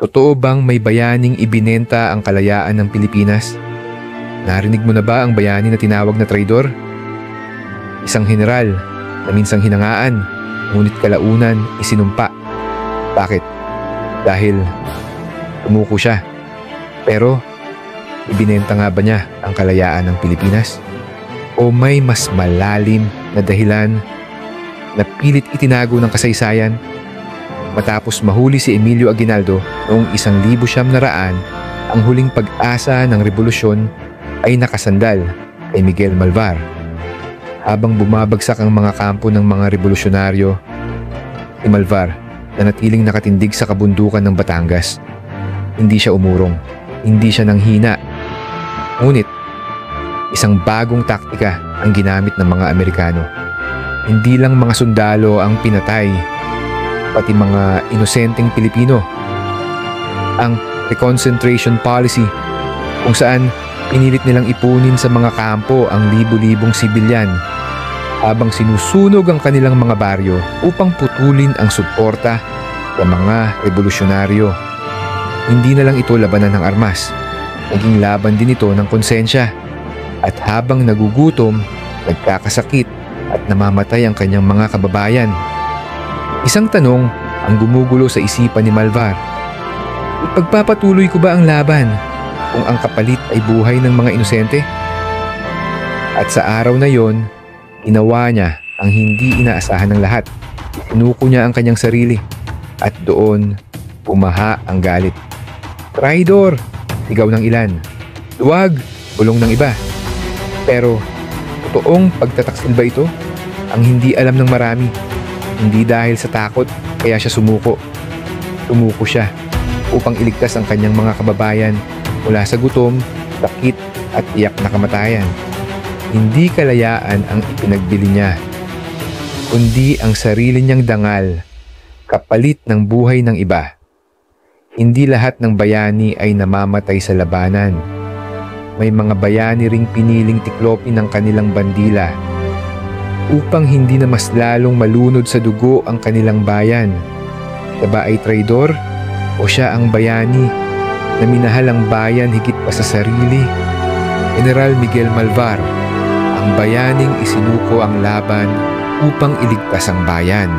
Totoo bang may bayaning ibinenta ang kalayaan ng Pilipinas? Narinig mo na ba ang bayani na tinawag na traidor? Isang general na minsang hinangaan, ngunit kalaunan isinumpa. Bakit? Dahil tumuko siya. Pero ibinenta nga ba niya ang kalayaan ng Pilipinas? O may mas malalim na dahilan na pilit itinago ng kasaysayan? Matapos mahuli si Emilio Aguinaldo noong 1900, ang huling pag-asa ng revolusyon ay nakasandal kay Miguel Malvar. Habang bumabagsak ang mga kampo ng mga revolusyonaryo, si Malvar nanatiling nakatindig sa kabundukan ng Batangas. Hindi siya umurong, hindi siya nanghina. Ngunit, isang bagong taktika ang ginamit ng mga Amerikano. Hindi lang mga sundalo ang pinatay, pati mga inosenteng Pilipino. Ang reconcentration policy, kung saan pinilit nilang ipunin sa mga kampo ang libu-libong sibilyan habang sinusunog ang kanilang mga baryo upang putulin ang suporta ng mga revolusyonaryo. Hindi na lang ito labanan ng armas, naging laban din ito ng konsensya. At habang nagugutom, nagkakasakit at namamatay ang kanyang mga kababayan. Isang tanong ang gumugulo sa isipan ni Malvar. Ipagpapatuloy ko ba ang laban kung ang kapalit ay buhay ng mga inosente? At sa araw na yon, ginawa niya ang hindi inaasahan ng lahat. Sinuko niya ang kanyang sarili at doon pumaha ang galit. Traidor! Sigaw ng ilan. Duwag! Bulong ng iba. Pero totoong pagtataksil ba ito? Ang hindi alam ng marami. Hindi dahil sa takot kaya siya sumuko. Sumuko siya upang iligtas ang kanyang mga kababayan mula sa gutom, sakit at tiyak na kamatayan. Hindi kalayaan ang ipinagbili niya, kundi ang sarili niyang dangal, kapalit ng buhay ng iba. Hindi lahat ng bayani ay namamatay sa labanan. May mga bayani ring piniling tiklopin ng kanilang bandila upang hindi na mas lalong malunod sa dugo ang kanilang bayan. Siya ba ay traidor o siya ang bayani na minahal ang bayan higit pa sa sarili? General Miguel Malvar, ang bayaning isinuko ang laban upang iligtas ang bayan.